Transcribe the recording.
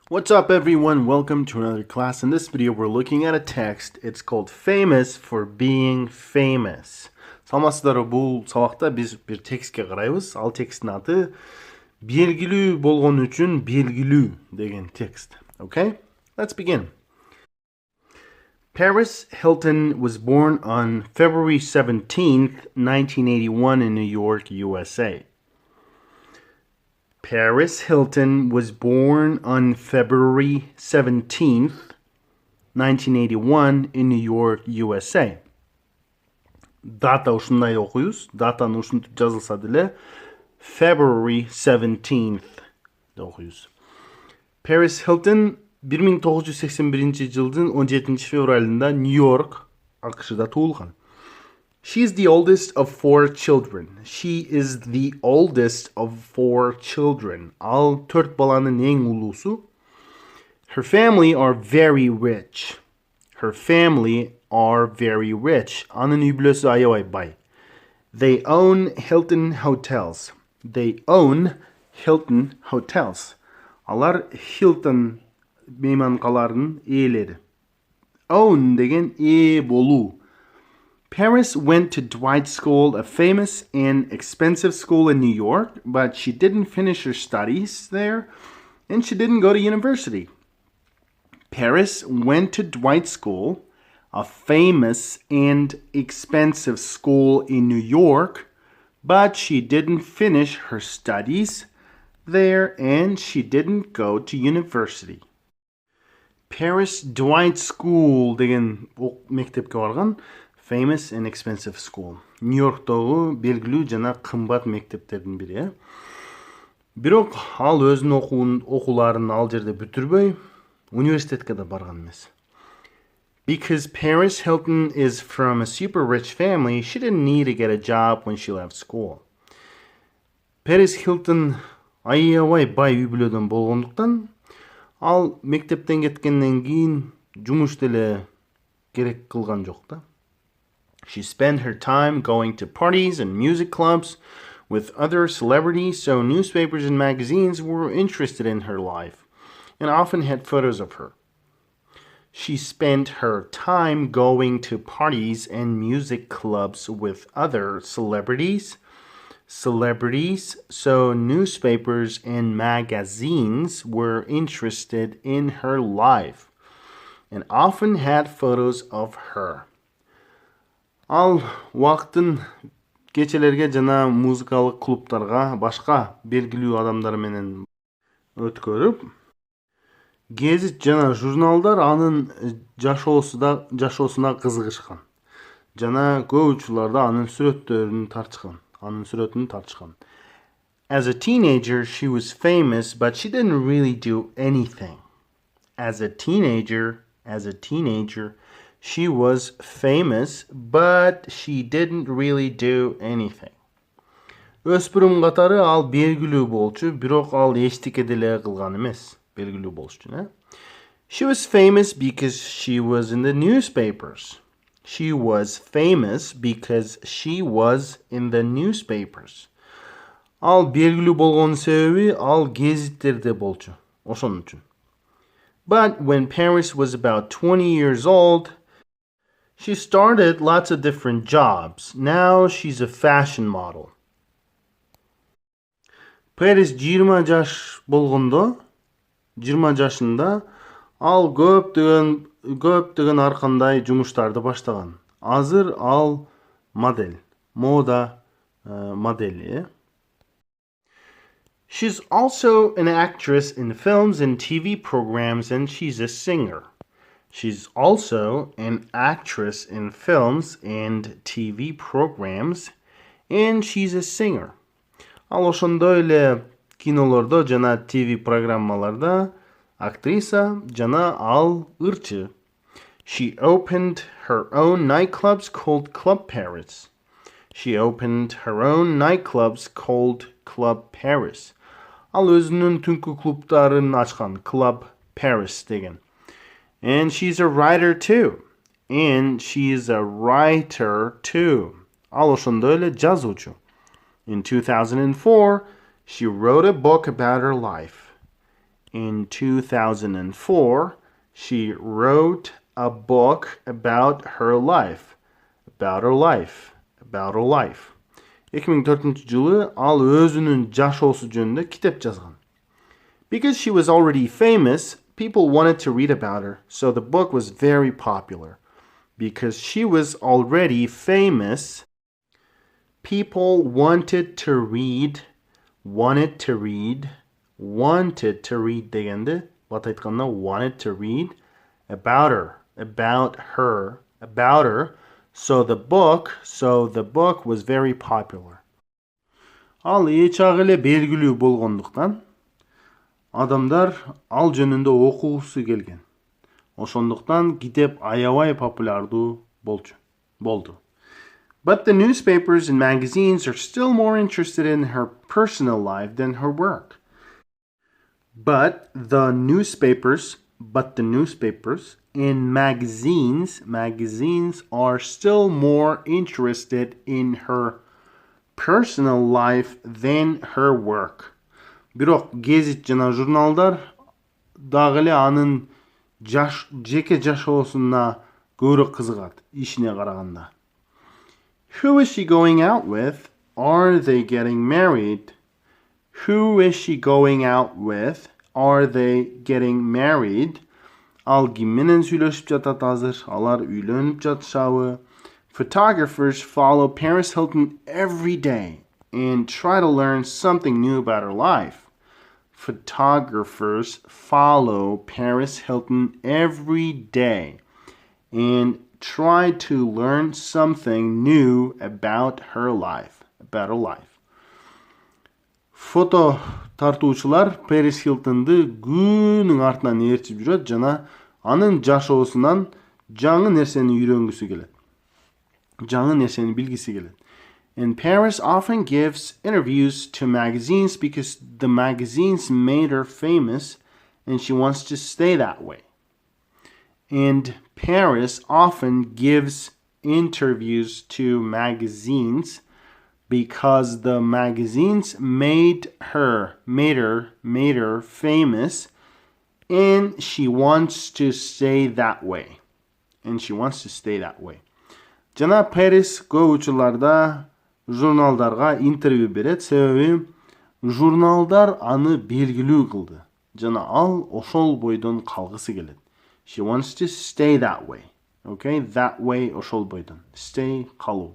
What's up everyone? Welcome to another class. In this video we're looking at a text. It's called Famous for Being Famous. Саламатсыздар, бұл сабақта біз бір текстке қараймыз. Ал тексттің аты белгілүү болгон үчүн белгилүү деген текст. Okay? Let's begin. Paris Hilton was born on February 17th, 1981 in New York, USA. Paris Hilton was born on February 17th, 1981 in New York, USA. Data ушундай окуйбуз. Датаны ушинтип жазылса деле February 17th деп окуйбуз. Paris Hilton 1981 жылдын 17 февралында Нью-Йорк, АКШда туулган. She is the oldest of four children. She is the oldest of four children. Ал төрт баланын эң улуусу. Her family are very rich. Her family are very rich. Анын үй бүлөсү аябай бай. They own Hilton Hotels. They own Hilton Hotels. Алар Hilton мейманкаларынын ээлери. Own деген ээ болуу. Paris went to Dwight School, a famous and expensive school in New York, but she didn't finish her studies there, and she didn't go to university. Paris went to Dwight School, a famous and expensive school in New York, but she didn't finish her studies there, and she didn't go to university. Paris Dwight School деген мектепке барган. Famous and expensive school. Нью-Йорктогу белгилүү жана кымбат мектептердин бири. Бирок ал өзүнүн окууларын ал жерде бүтүрбөй, университетке да барган эмес. Because Paris Hilton is from a super rich family, she didn't need to get a job when she left school. Paris Hilton аябай бай үй бүлөдөн болгондуктан, ал мектептен кеткенден кийин жумуш деле керек кылган жок да. She spent her time going to parties and music clubs with other celebrities, so newspapers and magazines were interested in her life and often had photos of her. She spent her time going to parties and music clubs with other celebrities, so newspapers and magazines were interested in her life and often had photos of her. Ал вакытын кечелерге жана музыкалык клубтарга башка белгилүү адамдар менен өткөрүп, гезит жана журналдар анын жашоосуна кызыгышкан. Жана көп учурларда анын сүрөттөрүн тартышкан. As a teenager, she was famous, but she didn't really do anything. As a teenager, she was famous, but she didn't really do anything. Өспүрүм катары ал белгилүү болчу, бирок ал эчтеке деле кылган эмес. Белгилүү болуш үчүн, She was famous because she was in the newspapers. She was famous because she was in the newspapers. Ал белгилүү болгон себеби ал гезиттерде болчу. Ошон үчүн. But when Paris was about 20 years old, she started lots of different jobs. Now she's a fashion model. Paris 20 жаш болгондо, 20 жашында ал көптөгөн аркандай жумуштарды баштаган. Азыр ал модель, мода модели. She's also an actress in films and TV programs, and she's a singer. She's also an actress in films and TV programs, and she's a singer. Ал ошондой эле кинолордо жана TV программаларда актриса жана ал ырчы. She opened her own nightclubs called Club Paris. Ал өзүнүн түнкү клубтарын ачкан, Club Paris деген. And she's a writer too. Ал ошондой эле жазуучу. In 2004, she wrote a book about her life. In 2004, she wrote a book about her life. About her life. About her life. 2004 жылы ал өзүнүн жашоосу жөнүндө китеп жазган. Because she was already famous, people wanted to read about her, so the book was very popular. Because she was already famous, people wanted to read дегенде, бат айтканда wanted to read about her, so the book was very popular. Ал эч ак эле белгилүү болгондуктан адамдар ал жөнүндө окугусу келген. Ошондуктан китеп аябай популярдуу болду. But the newspapers and magazines are still more interested in her personal life than her work. But the newspapers and magazines are still more interested in her personal life than her work. Бирок гезит жана журналдар дагы эле анын жеке жашоосуна көбүрөөк кызыгат, ишине караганда. Who is she going out with? Are they getting married? Who is she going out with? Are they getting married? Ал ким менен сүйлөшүп жатат азыр? Алар үйлөнүп жатышабы? Photographers follow Paris Hilton every day and try to learn something new about her life. Photographers follow Paris Hilton every day and try to learn something new about her life. Фото тартуучулар Paris Hilton'ды күнүң артынан ээрчип жүрөт жана анын жашоосунан жаңы нерсени үйрөнгүсү келет. Жаңы нерсени билгиси келет. And Paris often gives interviews to magazines because the magazines made her famous and she wants to stay that way. And Paris often gives interviews to magazines because the magazines made her famous and she wants to stay that way. Жана Paris көп учурларда журналдарга интервью берет, себеби журналдар аны белгилүү кылды. Жана ал ошол бойдон калгысы келет. She wants to stay that way. Okay? That way ошол бойдон. Stay калуу.